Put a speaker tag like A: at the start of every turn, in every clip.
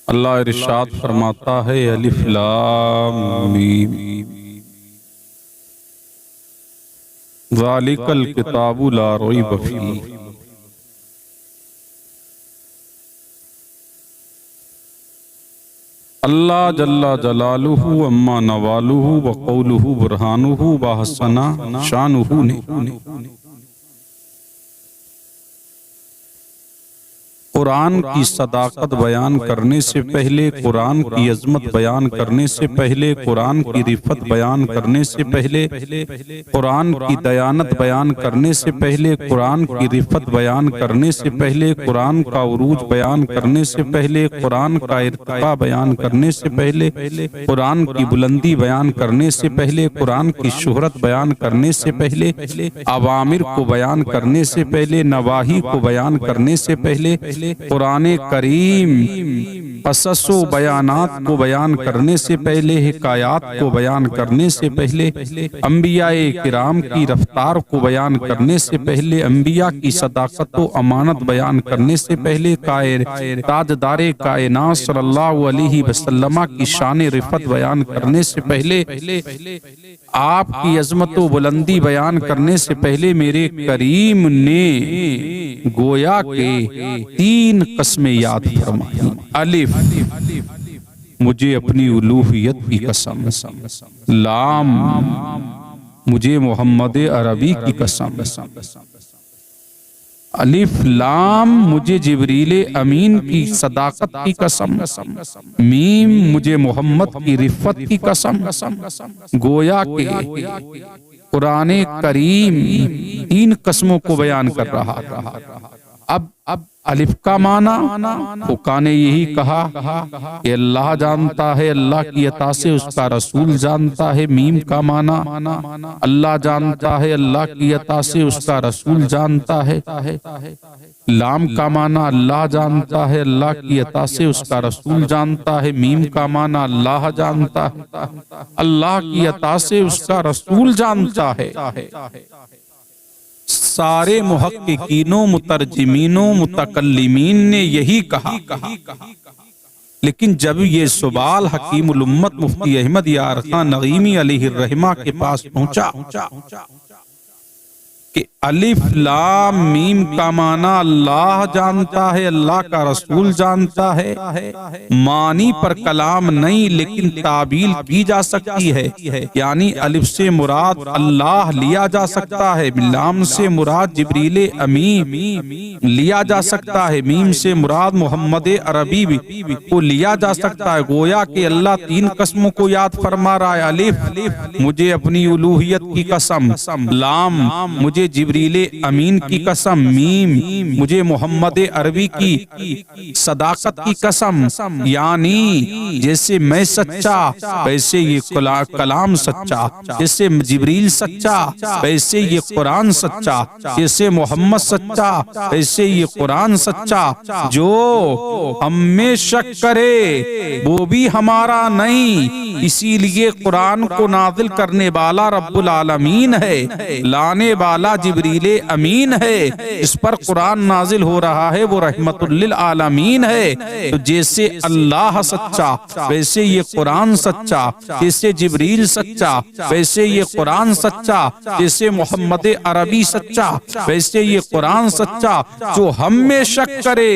A: اللہ ارشاد فرماتا ہے الف لام میم ذالک الکتاب لا ریب فیہ اللہ جل جلالہ اما نوالہ وقولہ برہانہ وحسن شانہ نے قرآن کی صداقت بیان کرنے سے پہلے، قرآن کی عظمت بیان کرنے سے پہلے، قرآن کی رفت بیان کرنے سے پہلے، قرآن کی دیانت بیان کرنے سے پہلے، قرآن کی رفت بیان کرنے سے پہلے، قرآن کا عروج بیان کرنے سے پہلے، قرآن کا ارتقاء بیان کرنے سے پہلے، قرآن کی بلندی بیان کرنے سے پہلے، قرآن کی شہرت بیان کرنے سے پہلے، اوامر کو بیان کرنے سے پہلے، نواہی کو بیان کرنے سے پہلے، قرآن کریم قصص و بیانات کو بیان کرنے سے پہلے، حکایات کو بیان کرنے سے پہلے، انبیاء کرام کی رفتار کو بیان کرنے سے پہلے، انبیاء کی صداقت و امانت بیان کرنے سے پہلے، تاجدار کائنات صلی اللہ علیہ وسلم کی شان رفت بیان کرنے سے پہلے، آپ کی عظمت و بلندی بیان کرنے سے پہلے میرے کریم نے گویا کہ 3 قسمیں یاد فرمائیں۔ الف مجھے اپنی الوہیت کی قسم، لام مجھے محمد عربی کی قسم، الف لام مجھے جبریل امین کی صداقت کی قسم، میم مجھے محمد کی رفت کی قسم۔ گویا کہ قرآن کریم 3 قسموں کو بیان کر رہا تھا۔ اب الف کا معنی فقہاء نے یہی کہا کہ اللہ جانتا ہے، اللہ کی عطا سے اس کا رسول جانتا ہے۔ میم کا معنی اللہ جانتا ہے، اللہ کی عطا سے اس کا رسول جانتا ہے۔ لام کا معنی اللہ جانتا ہے، اللہ کی عطا سے اس کا رسول جانتا ہے۔ میم کا معنی اللہ جانتا ہے، اللہ کی عطا سے اس کا رسول جانتا ہے۔ سارے محققینوں، مترجمینوں، متکلمین نے یہی کہا، لیکن جب یہ سوال حکیم الامت مفتی احمد یار خان نغیمی علیہ الرحمہ کے پاس پہنچا کہ الف لام میم کا معنی اللہ جانتا ہے، اللہ کا رسول جانتا ہے، معنی پر کلام نہیں لیکن تعبیل کی جا سکتی ہے، یعنی الف سے مراد اللہ لیا جا سکتا ہے، لام سے مراد جبریل امین لیا جا سکتا ہے، میم سے مراد محمد عربی کو لیا جا سکتا ہے۔ گویا کہ اللہ 3 قسموں کو یاد فرما رہا ہے۔ الف مجھے اپنی الوہیت کی قسم، لام مجھے جبریل امین کی قسم، میم مجھے محمد عربی کی صداقت کی قسم، یعنی جیسے میں سچا ویسے یہ کلام سچا، جیسے جبریل سچا ویسے یہ قرآن سچا، جیسے محمد سچا ویسے یہ قرآن سچا۔ جو ہم میں شک کرے وہ بھی ہمارا نہیں، اسی لیے قرآن کو نازل کرنے والا رب العالمین ہے، لانے والا جبریل امین ہے، اس پر قرآن نازل ہو رہا ہے وہ رحمت للعالمین ہے۔ تو جیسے اللہ سچا ویسے یہ قرآن سچا، جیسے جبریل سچا ویسے یہ قرآن سچا، جیسے محمد عربی سچا ویسے یہ قرآن سچا۔ جو ہم میں شک کرے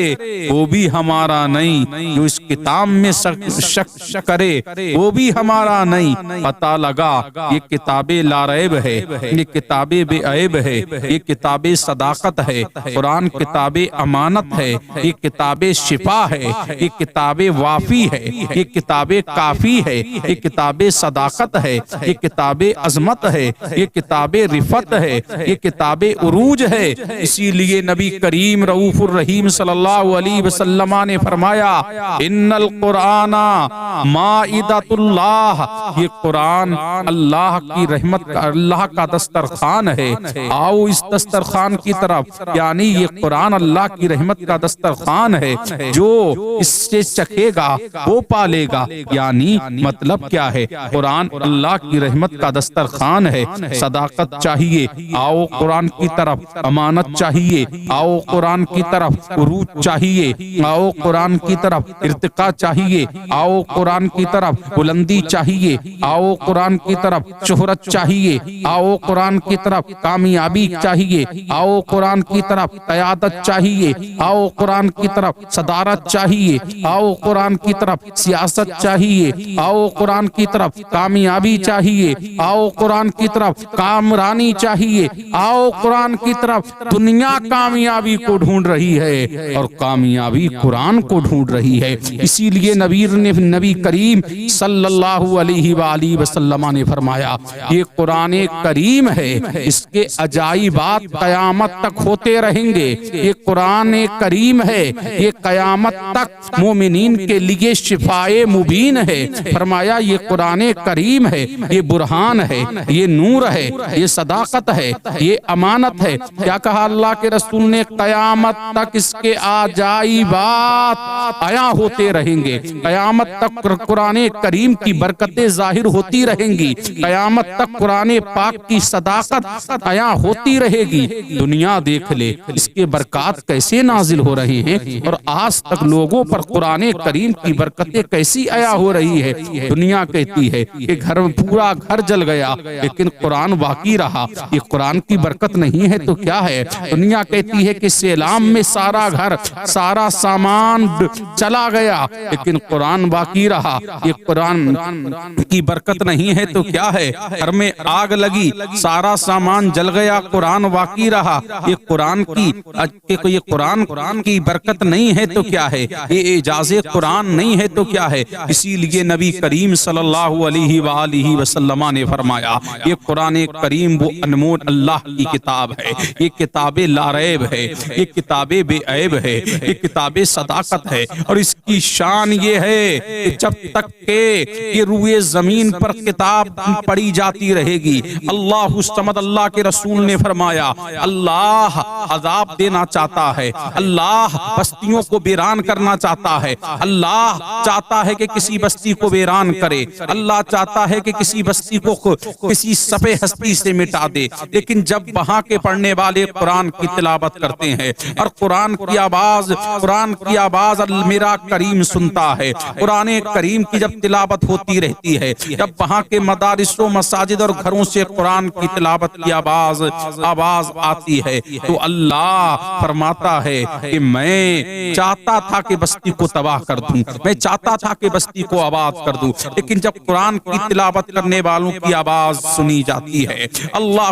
A: وہ بھی ہمارا نہیں، جو اس کتاب میں شک کرے وہ بھی ہمارا نہیں۔ پتہ لگا یہ کتاب لا ریب ہے، یہ کتاب بے عیب ہے، یہ کتاب صداقت ہے، قرآن کتاب امانت ہے، یہ کتاب شفا ہے، یہ کتاب وافی ہے، یہ کتاب کافی ہے، یہ کتاب صداقت ہے، یہ کتاب عظمت ہے، یہ کتاب رفت ہے، یہ کتاب عروج ہے۔ اسی لیے نبی کریم رؤوف الرحیم صلی اللہ علیہ وسلم نے فرمایا ان القرآن مائدۃ اللہ، یہ قرآن اللہ کی رحمت کا، اللہ کا دسترخوان ہے، آؤ آؤ اس دسترخوان کی طرف، یعنی یہ قرآن اللہ کی رحمت کا دسترخوان ہے، جو اس سے چکھے گا وہ پالے گا۔ یعنی مطلب کیا ہے؟ قرآن اللہ کی رحمت کا دسترخوان ہے۔ صداقت چاہیے، آؤ قرآن کی طرف۔ امانت چاہیے، آؤ قرآن کی طرف۔ عروج چاہیے، آؤ قرآن کی طرف۔ ارتقاء چاہیے، آؤ قرآن کی طرف۔ بلندی چاہیے، آؤ قرآن کی طرف۔ شہرت چاہیے، آؤ قرآن کی طرف۔ کامیابی چاہیے، آؤ قرآن کی طرف۔ قیادت چاہیے، آؤ قرآن کی طرف۔ صدارت چاہیے، آؤ قرآن کی طرف۔ سیاست چاہیے، آؤ قرآن کی طرف۔ کامیابی چاہیے، آؤ قرآن کی طرف۔ کامرانی چاہیے، آؤ قرآن کی طرف۔ دنیا کامیابی کو ڈھونڈ رہی ہے اور کامیابی قرآن کو ڈھونڈ رہی ہے۔ اسی لیے نبی کریم صلی اللہ علیہ وآلہ وسلم نے فرمایا، یہ قرآن کریم ہے، اس کے عجائبات قیامت تک ہوتے رہیں گے۔ یہ قرآن کریم ہے، یہ قیامت تک مومنین کے لیے شفائے مبین ہے۔ فرمایا یہ قرآن کریم ہے، یہ برہان ہے، یہ نور ہے، یہ صداقت ہے، یہ امانت ہے۔ کیا کہا اللہ کے رسول نے؟ قیامت تک اس کے عجائبات عیاں ہوتے رہیں گے، قیامت تک قرآن کریم کی برکتیں ظاہر ہوتی رہیں گی، قیامت تک قرآن پاک کی صداقت عیاں ہوتی رہے گی۔ دنیا دیکھ لے اس کے برکات کیسے نازل ہو رہے ہیں، اور آج تک لوگوں پر قرآن کریم کی برکتیں کیسی عیاں ہو رہی ہے۔ دنیا کہتی ہے کہ پورا گھر جل گیا، لیکن قرآن باقی رہا۔ یہ قرآن کی برکت نہیں ہے تو کیا ہے؟ دنیا کہتی ہے کہ سیلاب میں سارا گھر، سارا سامان چلا گیا، لیکن قرآن باقی رہا۔ یہ قرآن کی برکت نہیں ہے تو کیا ہے؟ گھر میں آگ لگی، سارا سامان جل گیا، قرآن باقی رہا۔ یہ قرآن کی برکت نہیں ہے تو کیا ہے؟ یہ اعجاز قرآن نہیں ہے تو کیا ہے؟ اسی لیے نبی کریم صلی اللہ علیہ وآلہ وسلم نے فرمایا، یہ قرآن کریم وہ انمول اللہ کی کتاب ہے، یہ کتاب لا ریب ہے، یہ کتاب بے عیب ہے، یہ کتاب صداقت ہے، اور اس کی شان یہ ہے کہ جب تک کہ یہ روئے زمین پر کتاب پڑھی جاتی رہے گی۔ اللہ الصمد، اللہ کے رسول نے فرمایا، اللہ عذاب دینا چاہتا ہے، اللہ بستیوں کو ویران کرنا چاہتا ہے، اللہ چاہتا ہے کہ کسی بستی کو ویران کرے، اللہ چاہتا ہے کہ کسی بستی کو کسی صفحے ہستی سے مٹا دے، لیکن جب وہاں کے پڑھنے والے قرآن کی تلاوت کرتے ہیں اور قرآن کی آواز میرا کریم سنتا ہے، قرآن کریم کی جب تلاوت ہوتی رہتی ہے، جب وہاں کے مدارس و مساجد اور گھروں سے قرآن کی تلاوت کی آواز آتی ہے، تو اللہ فرماتا ہے کہ میں چاہتا تھا کہ بستی کو تباہ کر دوں، میں چاہتا تھا کہ بستی کو آباد کر دوں، لیکن جب قرآن کی تلاوت کرنے والوں کی آواز سنی جاتی ہے، اللہ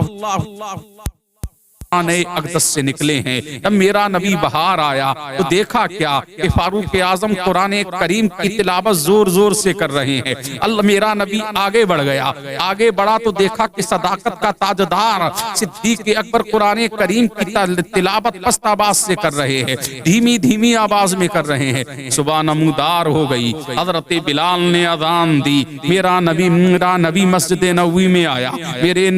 A: اقدس سے نکلے ہیں۔ جب میرا نبی باہر آیا تو دیکھا کیا کہ فاروق اعظم قرآن کریم کی تلاوت زور زور سے کر رہے ہیں۔ اللہ میرا نبی آگے بڑھ گیا، آگے بڑھا تو دیکھا کہ صداقت کا تاجدار صدیق اکبر قرآن کریم کی تلاوت پست آواز سے کر رہے ہیں، دھیمی دھیمی آواز میں کر رہے ہیں۔ صبح نمودار ہو گئی، حضرت بلال نے اذان دی، میرا نبی مسجد نبوی میں آیا، میرے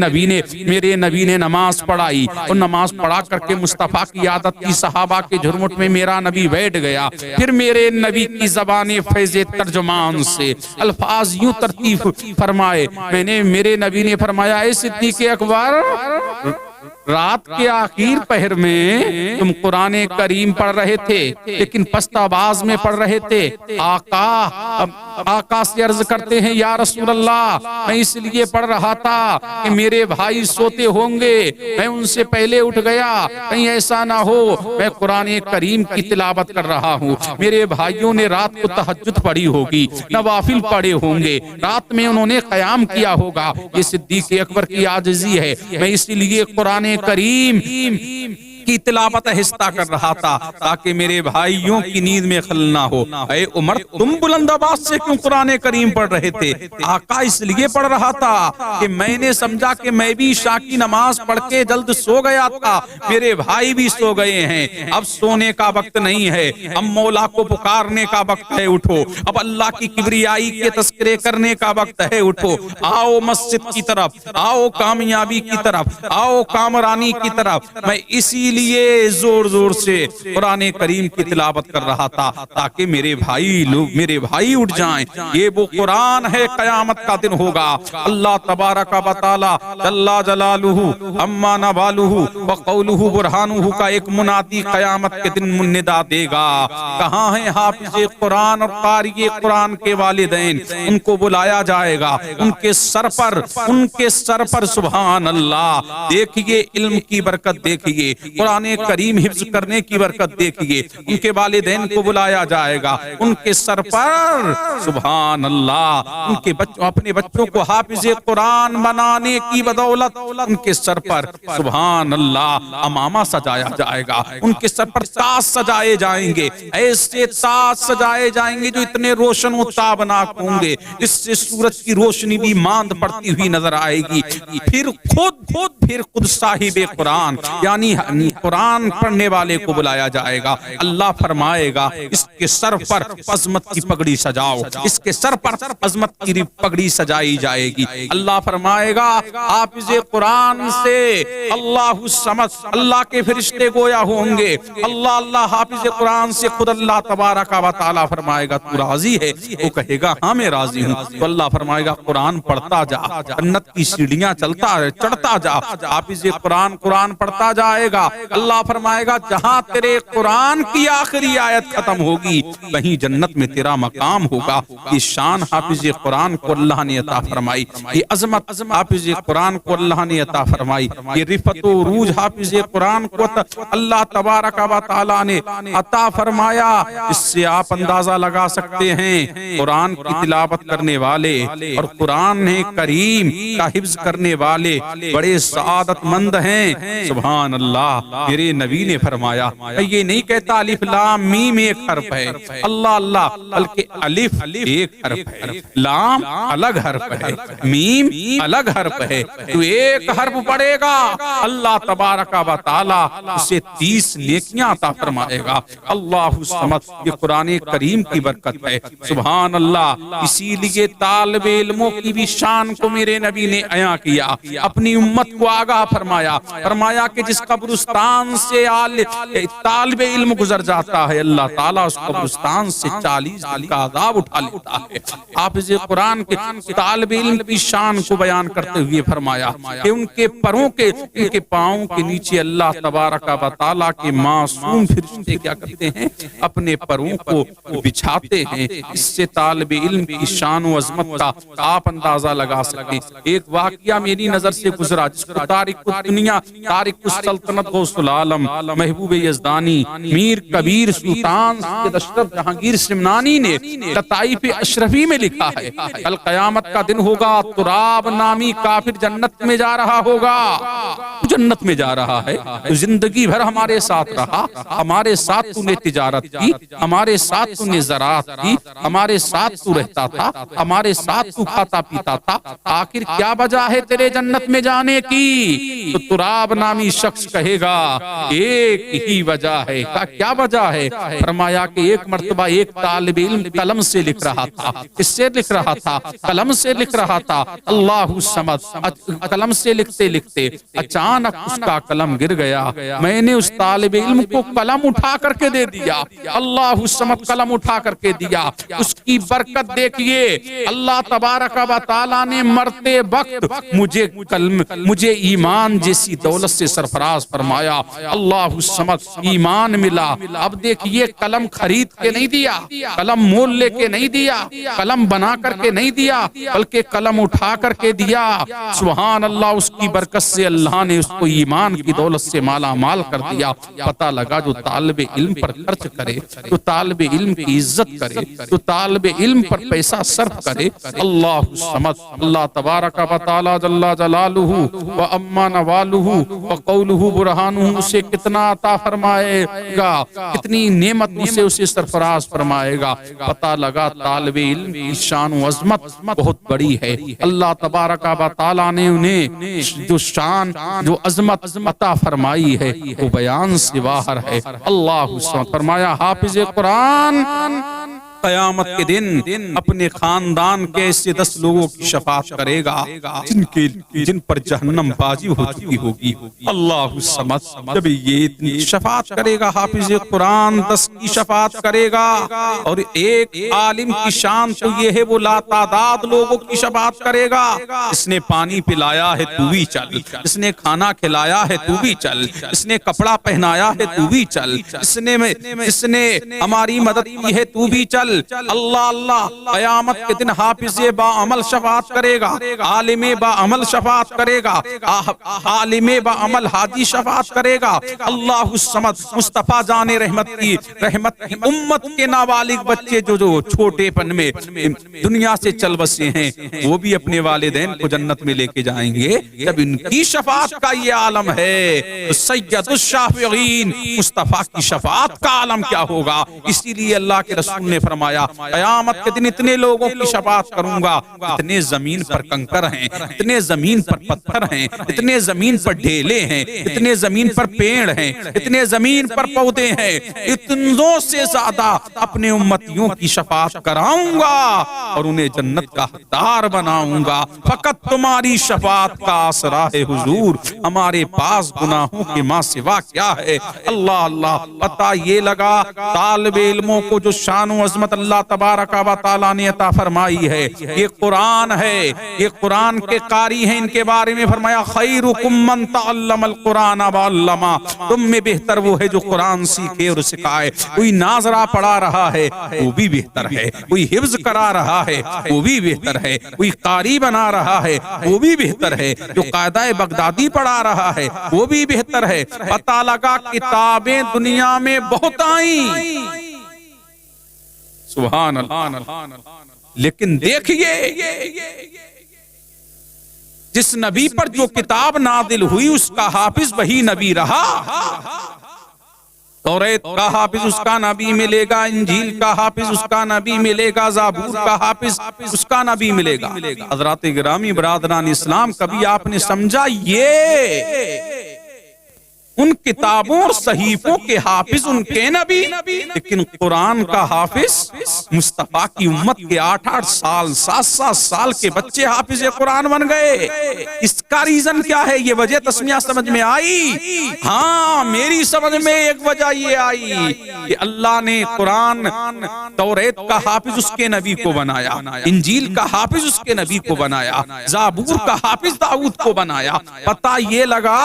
A: نبی نے نماز پڑھائی، اور نماز پڑھا کر کے مصطفیٰ کی عادت کی صحابہ کے جھرمٹ میں میرا نبی بیٹھ گیا۔ پھر میرے نبی کی زبان فیض ترجمان سے الفاظ یوں ترتیب فرمائے، میرے نبی نے فرمایا، اے صدیق اکبر، رات کے آخر پہر میں تم قرآن کریم پڑھ رہے تھے، لیکن پست آواز میں پڑھ رہے تھے۔ آقا سے عرض کرتے ہیں، یا رسول اللہ، میں اس لیے پڑھ رہا تھا کہ میرے بھائی سوتے ہوں گے، میں ان سے پہلے اٹھ گیا، کہیں ایسا نہ ہو میں قرآن کریم کی تلاوت کر رہا ہوں۔ میرے بھائیوں نے رات کو تہجد پڑھی ہوگی، نوافل پڑھے ہوں گے، رات میں انہوں نے قیام کیا ہوگا۔ یہ صدیق اکبر کی عاجزی ہے، میں اس لیے قرآن کریم کی تلاوت آہستہ کر رہا تھا تاکہ میرے بھائیوں کی نیند میں خلل نہ ہو۔ اے عمر تم بلند آواز سے کیوں قرآن کریم پڑھ رہے تھے؟ آقا اس لیے پڑھ رہا تھا کہ میں نے سمجھا کہ میں بھی عشاء کی نماز پڑھ کے جلد سو گیا تھا، میرے بھائی بھی سو گئے ہیں، اب سونے کا وقت نہیں ہے، اب مولا کو پکارنے کا وقت ہے، اٹھو، اب اللہ کی کبریائی کے تذکرے کرنے کا وقت ہے، اٹھو، آؤ مسجد کی طرف، آؤ کامیابی کی طرف، آؤ کامرانی کی طرف۔ میں اسی لیے زور زور سے قرآن کریم کی تلاوت کر رہا تھا تاکہ میرے بھائی اٹھ جائیں۔ یہ وہ قرآن ہے، قیامت کا دن ہوگا، اللہ تبارک و تعالی جل جلالہ اما نوالہ وقولہ برہانہ کا ایک منادی قیامت کے دن ندا دے گا۔ کہاں ہیں حافظ قرآن اور قاری قرآن کے والدین؟ ان کو بلایا جائے گا، ان کے سر پر سبحان اللہ دیکھیے علم کی برکت، دیکھیے قرآن کریم حفظ کرنے کی برکت، دیکھیے ان کے والدین کو بلایا جائے گا، ان کے سر پر سبحان اللہ، ان کے اپنے بچوں کو حافظ قرآن بنانے کی بدولت ان کے سر پر سبحان اللہ امامہ سجایا جائے گا، ان کے سر پر تاج سجائے جائیں گے، ایسے تاج سجائے جائیں گے جو اتنے روشن و تابناک ہوں گے، اس سے سورج کی روشنی بھی ماند پڑتی ہوئی نظر آئے گی۔ پھر خود صاحب قرآن یعنی قرآن پڑھنے والے کو بلایا جائے گا، اللہ فرمائے گا اس کے سر پر عظمت کی پگڑی سجاؤ، اس کے سر پر عظمت کی پگڑی سجائی جائے گی۔ اللہ فرمائے گا حافظ قرآن سے اللہ الصمد، اللہ کے فرشتے گویا ہوں گے، اللہ حافظ قرآن سے خود اللہ تبارک و تعالی فرمائے گا تو راضی ہے؟ وہ کہے گا ہاں میں راضی ہوں۔ تو اللہ فرمائے گا قرآن پڑھتا جا، جنت کی سیڑھیاں چڑھتا جا، حافظ قرآن پڑھتا جائے گا۔ اللہ فرمائے گا جہاں تیرے قرآن کی آخری آیت ختم ہوگی وہیں جنت میں تیرا مقام ہوگا۔ یہ شان حافظ قرآن کو اللہ نے عطا فرمائی، یہ عظمت حافظ قرآن کو اللہ نے عطا فرمائی، یہ رفت و عروج حافظ قرآن کو اللہ تبارک و تعالی نے عطا فرمایا۔ اس سے آپ اندازہ لگا سکتے ہیں قرآن کی تلاوت کرنے والے اور قرآن کریم کا حفظ کرنے والے بڑے سعادت مند ہیں۔ سبحان اللہ، میرے نبی نے فرمایا یہ نہیں کہتا الف لام میم ایک حرف ہے، اللہ بلکہ الف ایک حرف ہے، لام الگ حرف ہے، میم الگ حرف ہے، تو ایک حرف پڑھے گا اللہ تبارک و تعالی اسے 30 نیکیاں عطا فرمائے گا۔ اللہ الصمد، یہ قرآن کریم کی برکت ہے۔ سبحان اللہ، اسی لیے طالب علموں کی بھی شان کو میرے نبی نے عیاں کیا، اپنی امت کو آگاہ فرمایا کہ جس قبرستان سے طالب علم گزر جاتا ہے اللہ تعالیٰ اس قبرستان سے 40 دن کا عذاب اٹھا لیتا ہے۔ حافظ قرآن کے طالب علم کی شان کو بیان کرتے ہوئے فرمایا کہ ان کے پاؤں کے نیچے اللہ تبارک و تعالیٰ کے معصوم فرشتے کیا کرتے ہیں؟ اپنے پروں کو بچھاتے ہیں۔ اس سے طالب علم کی شان و عظمت کا آپ اندازہ لگا سکتے ہیں۔ ایک واقعہ میری نظر سے گزرا جس کو تارک الدنیا، تارک السلطنت غوث العالم محبوب یزدانی میر کبیر سلطان سید اشرف جہانگیر سمنانی نے لطائف اشرفی میں لکھا ہے کل قیامت کا دن ہوگا، تراب نامی کافر جنت میں جا رہا ہوگا، جنت میں جا رہا ہے، تو زندگی بھر ہمارے ساتھ رہا، ہمارے ساتھ تو نے تجارت کی، ہمارے ساتھ تو نے زراعت کی، ہمارے ساتھ تو رہتا تھا، ہمارے ساتھ تو کھاتا پیتا تھا، آخر کیا وجہ ہے تیرے جنت میں جانے کی؟ تو تراب نامی شخص کہے گا ایک ہی وجہ ہے۔ کیا وجہ ہے؟ فرمایا کہ ایک مرتبہ ایک طالب علم قلم سے لکھ رہا تھا، کس سے لکھ رہا تھا؟ قلم سے لکھ رہا تھا، اللہ الصمد، قلم سے لکھتے لکھتے اچانک اس کا قلم گر گیا، میں نے اس طالب علم کو قلم اٹھا کر کے دے دیا، اللہ الصمد قلم اٹھا کر کے دیا، اس کی برکت دیکھیے، اللہ تبارک و تعالیٰ نے مرتے وقت مجھے ایمان جیسی دولت سے سرفراز فرمایا، اللہ الصمد ایمان ملا۔ اب دیکھیے قلم خرید کے نہیں دیا، قلم مول لے کے نہیں دیا، قلم بنا کر کے نہیں دیا، بلکہ قلم اٹھا کر کے دیا۔ سبحان اللہ، اس کی برکت سے اللہ نے اس کو ایمان کی دولت سے مالا مال کر دیا۔ پتہ لگا جو طالب علم پر خرچ کرے، جو طالب علم کی عزت کرے، جو طالب علم پر پیسہ صرف کرے، اللہ الصمد، اللہ تبارک و تعالی جل جلالہ و اما نوالہ و قولہ برہان سبحانہ اسے کتنا عطا فرمائے گا، کتنی نعمتوں سے اسے سرفراز فرمائے گا۔ پتہ لگا طالب علم کی شان و عظمت بہت بڑی ہے۔ اللہ تبارک و تعالیٰ نے انہیں جو شان جو عظمت عطا فرمائی ہے وہ بیان سے باہر ہے۔ اللہ فرمایا حافظ قرآن قیامت کے دن اپنے خاندان کے ایسے 10 لوگوں کی شفاعت کرے گا جن پر جہنم بازی ہو چکی ہوگی۔ اللہ الصمد جب یہ شفاعت کرے گا حافظ قرآن 10 کی شفاعت کرے گا، اور ایک عالم کی شان تو یہ ہے وہ لا تعداد لوگوں کی شفاعت کرے گا۔ اس نے پانی پلایا ہے تو بھی چل، اس نے کھانا کھلایا ہے تو بھی چل، اس نے کپڑا پہنایا ہے تو بھی چل، اس نے ہماری مدد کی ہے تو بھی چل۔ اللہ اللہ قیامت کے دن حافظ با عمل شفاعت کرے گا، عالم با عمل شفاعت کرے گا، عالم با عمل حاجی شفاعت کرے گا۔ اللہ الصمد مصطفیٰ جان رحمت کی امت کے نابالغ بچے جو چھوٹے پن میں دنیا سے چل بسے ہیں وہ بھی اپنے والدین کو جنت میں لے کے جائیں گے۔ جب ان کی شفاعت کا یہ عالم ہے تو سید الشافعین مصطفیٰ کی شفاعت کا عالم کیا ہوگا۔ اسی لیے اللہ کے رسول نے فرمایا قیامت کے دن اتنے لوگوں کی شفاعت کروں گا، اتنے زمین پر کنکر ہیں، اتنے زمین پر پتھر ہیں، اتنے زمین پر ڈھیلے ہیں، اتنے زمین پر پیڑ ہیں، اتنے زمین پر پودے ہیں، اتنوں سے زیادہ اپنے امتیوں کی شفاعت کراؤں گا اور انہیں جنت کا حقدار بناؤں گا۔ فقط تمہاری شفاعت کا آسرا ہے حضور، ہمارے پاس گناہوں کے ماں سوا کیا ہے۔ اللہ اللہ پتہ یہ لگا طالب علموں کو جو شان و عظمت اللہ تبارک و تعالیٰ نے عطا فرمائی ہے، یہ قرآن ہے، یہ قرآن کے قاری ہیں۔ ان کے بارے میں فرمایا خیرکم من تعلم القرآن وعلمہ، تم میں بہتر وہ ہے جو قرآن سیکھے اور سکھائے۔ کوئی ناظرہ پڑھا رہا ہے وہ بھی بہتر ہے، کوئی حفظ کرا رہا ہے وہ بھی بہتر ہے، کوئی قاری بنا رہا ہے وہ بھی بہتر ہے، جو قاعدہ بغدادی پڑھا رہا ہے وہ بھی بہتر ہے۔ پتہ لگا کتابیں دنیا میں بہت آئیں، سبحان اللہ، لیکن دیکھیے جس نبی پر جو کتاب نازل ہوئی اس کا حافظ وہی نبی رہا۔ توریت کا حافظ اس کا نبی ملے گا، انجیل کا حافظ اس کا نبی ملے گا، زبور کا حافظ اس کا نبی ملے گا۔ حضرات گرامی برادران اسلام، کبھی آپ نے سمجھا یہ ان کتابوں اور صحیفوں کے حافظ ان کے نبی، لیکن قرآن کا حافظ مصطفیٰ کی امت کے 8-8 سال 7-7 سال کے بچے حافظ قرآن بن گئے۔ اس کا ریزن کیا ہے؟ یہ وجہ تسمیہ سمجھ میں آئی؟ ہاں، میری سمجھ میں ایک وجہ یہ آئی کہ اللہ نے قرآن توریت کا حافظ اس کے نبی کو بنایا، انجیل کا حافظ اس کے نبی کو بنایا، زبور کا حافظ داؤد کو بنایا۔ پتہ یہ لگا،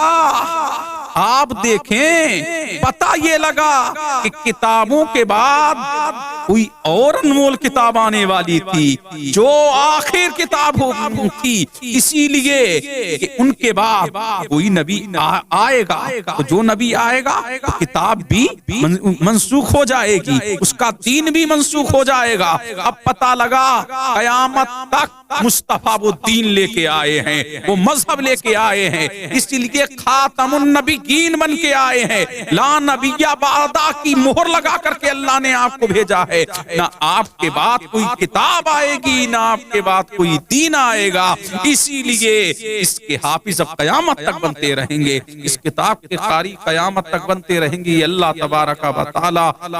A: آپ دیکھیں، پتہ یہ لگا کہ کتابوں کے بعد کوئی اور انمول کتاب آنے والی تھی جو آخر کتاب ہوگی، اسی لیے کہ ان کے بعد کوئی نبی آئے گا، تو جو نبی آئے گا کتاب بھی منسوخ ہو جائے گی، اس کا دین بھی منسوخ ہو جائے گا۔ اب پتہ لگا قیامت تک مصطفیٰ وہ دین لے کے آئے ہیں، وہ مذہب لے کے آئے ہیں، اسی لیے خاتم النبیین بن کے آئے ہیں۔ لا نبی بعدہ کی مہر لگا کر کے اللہ نے آپ کو بھیجا ہے۔ نہ آپ کے بعد کوئی کتاب آئے گی، نہ آپ کے بعد کوئی دین آئے گا، اسی لیے اس کے حافظ اب قیامت تک بنتے رہیں گے، اس کتاب کے قاری قیامت تک بنتے رہیں گے۔ اللہ تبارک و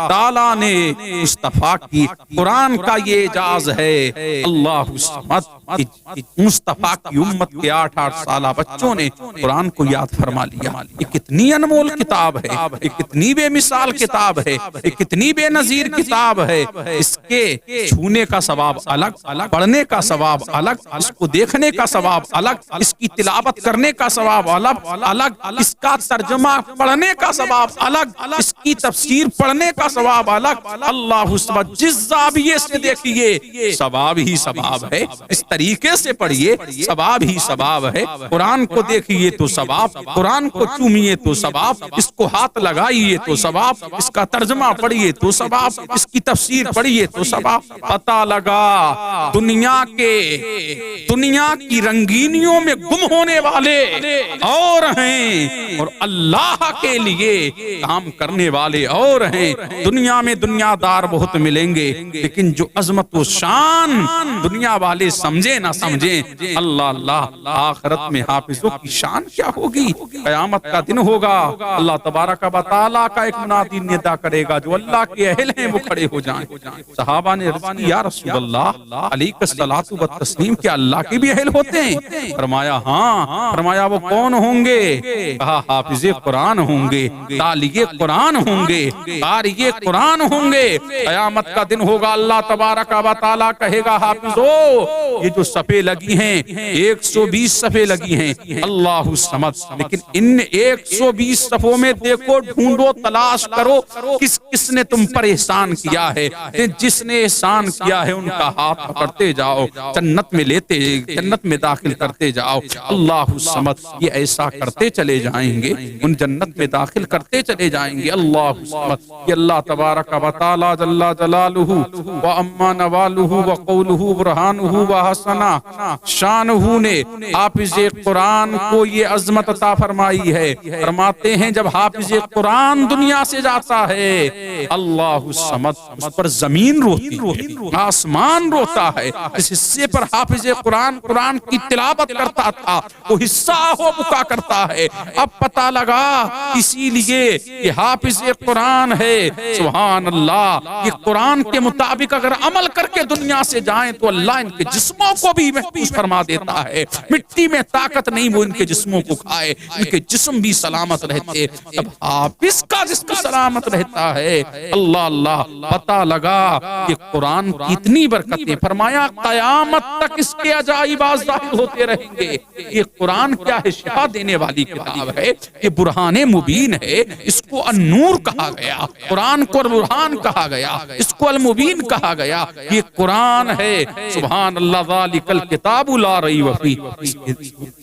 A: تعالیٰ نے مصطفیٰ کی قرآن کا یہ اعجاز ہے۔ اللہ مصطفیٰ کی امت کے 8-8 سالہ بچوں نے قرآن کو یاد فرما لیا۔ یہ کتنی انمول کتاب ہے، یہ کتنی بے مثال کتاب ہے، یہ کتنی بے نظیر کتاب ہے۔ اس کے چھونے کا ثواب الگ، پڑھنے کا ثواب الگ، اس کو دیکھنے کا ثواب الگ، اس کی تلاوت کرنے کا ثواب الگ، اس کا ترجمہ پڑھنے کا ثواب الگ، اس کی تفسیر پڑھنے کا ثواب الگ۔ اللہ جس زاویے سے دیکھیے ثواب ہی ثواب ہے، اس طریقے سے پڑھیے ثواب ہی ثواب ہے۔ قرآن کو دیکھیے تو ثواب، قرآن کو چومیے تو ثواب، اس کو ہاتھ لگائیے تو ثواب، اس کا ترجمہ پڑھیے تو ثواب، اس کی تفسیر پڑھیے تو سب پتہ لگا دنیا کی رنگینیوں میں گم ہونے والے اور ہیں اور اللہ کے لیے کام کرنے والے اور ہیں۔ دنیا میں دنیا دار بہت ملیں گے لیکن جو عظمت و شان دنیا والے سمجھے نہ سمجھیں، اللہ اللہ آخرت میں حافظوں کی شان کیا ہوگی؟ قیامت کا دن ہوگا، اللہ تبارک و تعالیٰ کا ایک منادی ندا کرے گا، جو اللہ کے اہل ہیں وہ کھڑے ہو جائیں۔ صحابہ نے عرض کی یا رسول اللہ علیہ الصلاۃ والتسلیم، کیا اللہ کے بھی اہل ہوتے ہیں؟ فرمایا ہاں۔ فرمایا وہ کون ہوں گے؟ کہا حافظ قرآن ہوں گے، تالی قرآن ہوں گے، قاری قرآن ہوں گے۔ قیامت کا دن ہوگا، اللہ تبارک و تعالیٰ کہے گا حافظو یہ جو صفیں لگی ہیں 120 صفیں لگی ہیں، اللہ الصمد، لیکن ان 120 صفوں میں دیکھو، ڈھونڈو، تلاش کرو کس نے تم پر احسان کیا ہے۔ جس نے احسان کیا ہے ان کا ہاتھ پکڑتے جاؤ، جنت میں داخل کرتے جاؤ۔ اللہ الصمد، یہ ایسا کرتے چلے جائیں گے، ان جنت میں داخل کرتے چلے جائیں گے۔ اللہ الصمد، یہ اللہ تبارک و تعالی جل جلالہ و اما نوالہ و قولہ برہانہ و حسن شانہ نے حافظ قرآن کو یہ عظمت عطا فرمائی ہے۔ فرماتے ہیں جب حافظ قرآن دنیا سے جاتا ہے، اللہ الصمد، اس پر زمین روتی ہے، آسمان روتا ہے۔ اس حصے پر حافظ قرآن کی تلاوت کرتا تھا، وہ حصہ ہو بکا کرتا ہے۔ اب پتہ لگا اسی لیے یہ حافظ قرآن ہے۔ سبحان اللہ، یہ قرآن کے مطابق اگر عمل کر کے دنیا سے جائیں تو اللہ ان کے جسموں کو بھی محفوظ فرما دیتا ہے۔ مٹی میں طاقت نہیں وہ ان کے جسموں کو کھائے، ان کے جسم بھی سلامت رہتے۔ تب حافظ کا جسم سلامت رہتا ہے۔ اللہ اللہ، پتہ لگا کہ قرآن کی اتنی برکتیں، فرمایا قیامت تک اس کے عجائبات ظاہر ہوتے رہیں گے۔ یہ قرآن کیا ہے؟ شفا دینے والی کتاب ہے، یہ برہان مبین ہے، اس کو النور کہا گیا، قرآن کو برہان کہا گیا، اس کو المبین کہا گیا۔ یہ قرآن ہے، سبحان اللہ، ذالک الکتاب لا ریب فیہ،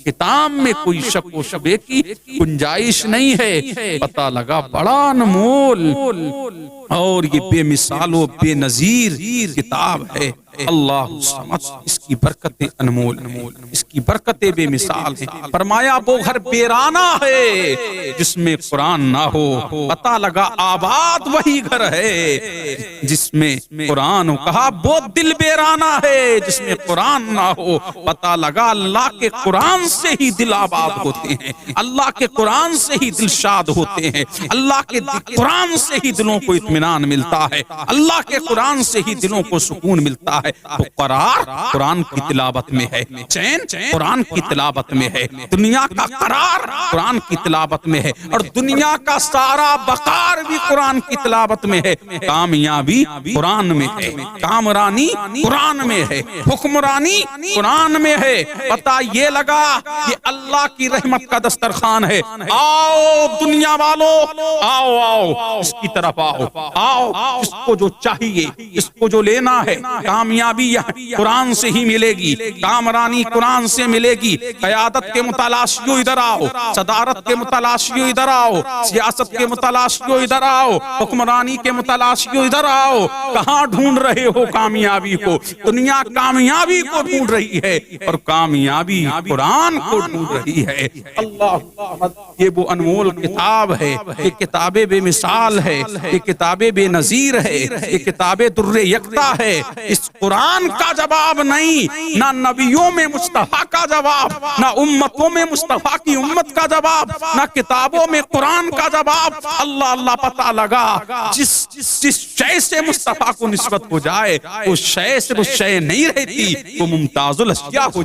A: کتاب میں کوئی شک و شبہ کی گنجائش نہیں ہے۔ پتہ لگا بڑا انمول اور یہ بے مثال و بے نظیر کتاب ہے۔ اللہ الصمد، اس کی برکتیں انمول، اس کی برکتیں بے مثال ہیں۔ فرمایا وہ گھر ویرانہ ہے جس میں قرآن نہ ہو، پتہ لگا آباد وہی گھر ہے جس میں قرآن ہو۔ کہا وہ دل ویرانہ ہے جس میں قرآن نہ ہو، پتہ لگا اللہ کے قرآن سے ہی دل آباد ہوتے ہیں، اللہ کے قرآن سے ہی دل شاد ہوتے ہیں، اللہ کے قرآن سے ہی دلوں کو اطمینان ملتا ہے، اللہ کے قرآن سے ہی دلوں کو سکون ملتا ہے۔ تو قرار قرآن کی تلاوت میں ہے، چین قرآن کی تلاوت میں ہے، دنیا کا قرار قرآن کی تلاوت میں ہے، اور دنیا کا سارا وقار بھی قرآن کی تلاوت میں ہے۔ کامیابی قرآن میں ہے، کامرانی قرآن میں ہے، حکمرانی قرآن میں ہے۔ پتہ یہ لگا یہ اللہ کی رحمت کا دسترخوان ہے۔ آؤ دنیا والو، آؤ آؤ اس کی طرف آؤ، آؤ اس کو جو چاہیے، اس کو جو لینا ہے، کامیابی قرآن سے ہی ملے گی، کامرانی قرآن سے ملے گی۔ قیادت کے متلاشیوں ادھر آؤ، صدارت کے متلاشیوں ادھر آؤ، سیاست کے متلاشیوں ادھر آؤ، حکمرانی کے متلاشیوں ادھر آؤ۔ کہاں ڈھونڈ رہے ہو کامیابی کو؟ دنیا کامیابی کو ڈھونڈ رہی ہے اور کامیابی قرآن کو ڈھونڈ رہی ہے۔ اللہ، یہ وہ انمول کتاب ہے، یہ کتاب بے مثال ہے، یہ کتاب بے نظیر ہے، یہ کتاب در یکتا ہے۔ اس قرآن کا جواب نہیں، نہ نبیوں میں مصطفیٰ کا جواب، نہ امتوں میں مصطفیٰ کی امت کا جواب، نہ کتابوں میں قرآن کا جواب۔ اللہ اللہ، پتہ لگا جس شے سے مصطفیٰ کو نسبت ہو جائے اس شے سے وہ شے نہیں رہتی، وہ ممتاز الاشیاء ہو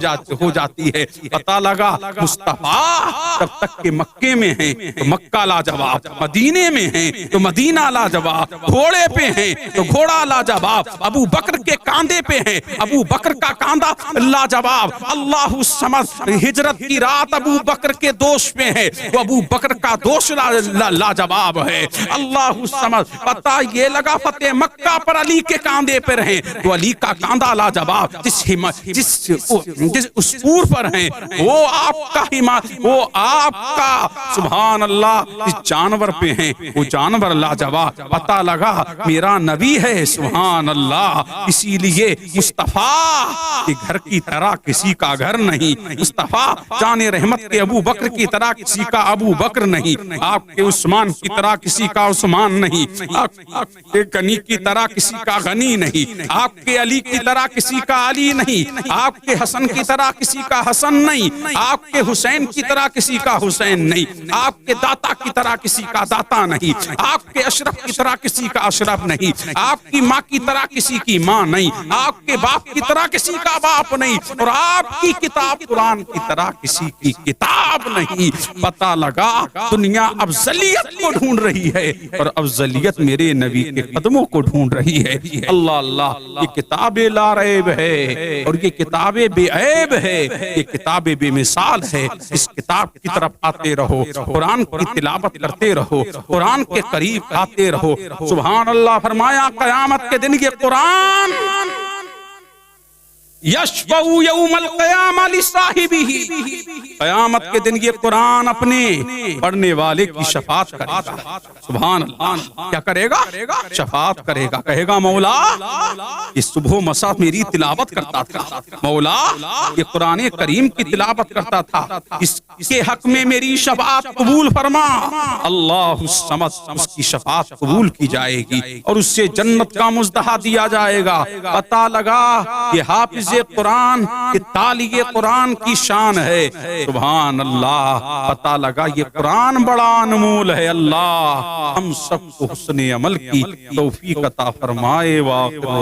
A: جاتی ہے۔ پتہ لگا مصطفیٰ جب تک کہ مکے میں ہیں تو مکہ لاجواب، مدینے میں ہیں تو مدینہ لاجواب، گھوڑے پہ ہیں تو گھوڑا لاجواب، ابو بکر کے کاندھے پہ ہیں، ابو بکر کا کاندھا لاجواب۔ اللہ الصمد، ہجرت کی رات ابو بکر کے دوش پہ ہے، وہ ابو بکر کا دوش لاجواب ہے۔ اللہ الصمد، پتہ یہ لگا فتح مکہ پر علی کے کاندھے پر ہیں تو علی کا کاندھا لاجواب، جس اسطور پر ہیں وہ آپ کا وہ آپ کا سبحان اللہ جس جانور پہ ہیں وہ جانور لاجواب۔ پتہ لگا میرا نبی ہے سبحان اللہ، اسی لیے مصطفیٰ کے گھر کی طرح کسی کا گھر نہیں، مصطفیٰ جان رحمت کے ابو بکر کی طرح کسی کا ابو بکر نہیں، آپ کے عثمان کی طرح کسی کا عثمان نہیں، آپ کے غنی کی طرح کسی کا غنی نہیں، آپ کے علی کی طرح کسی کا علی نہیں، آپ کے حسن کی طرح کسی کا حسن نہیں، آپ کے حسین کی طرح کسی کا حسین نہیں، آپ کے داتا کی طرح کسی کا داتا نہیں، آپ کے اشرف کی طرح کسی کا اشرف نہیں، آپ کی ماں کی طرح کسی کی ماں نہیں، آپ کے باپ کی طرح کسی کا باپ نہیں، اور آپ کی کتاب قرآن کی طرح کسی کی کتاب نہیں۔ پتہ لگا دنیا افضلیت کو ڈھونڈ رہی ہے اور افضلیت میرے نبی کے قدموں کو ڈھونڈ رہی ہے۔ اللہ اللہ، یہ کتاب لا ریب ہے اور یہ کتاب بے عیب ہے، یہ کتاب بے مثال ہے۔ اس کتاب کی طرف آتے رہو، قرآن کی تلاوت کرتے رہو، قرآن کے قریب آتے رہو۔ سبحان اللہ، فرمایا قیامت کے دن یہ قرآن یشفع یوم القیامہ لصاحبہ، قیامت کے دن یہ قرآن اپنے پڑھنے والے کی شفاعت کرے گا۔ سبحان اللہ، کیا کرے گا؟ شفاعت کرے گا، کہے گا مولا یہ صبح و مساء میری تلاوت کرتا تھا، مولا یہ قرآن کریم کی تلاوت کرتا تھا، اس کے حق میں میری شفاعت قبول فرما۔ اللہ الصمد، اس کی شفاعت قبول کی جائے گی اور اس سے جنت کا مزدہ دیا جائے گا۔ پتہ لگا یہ حافظ قرآن، یہ تالی قرآن کی شان ہے۔ سبحان اللہ، پتہ لگا یہ قرآن بڑا انمول ہے۔ اللہ ہم سب کو حسن عمل کی توفیق عطا فرمائے۔ واقع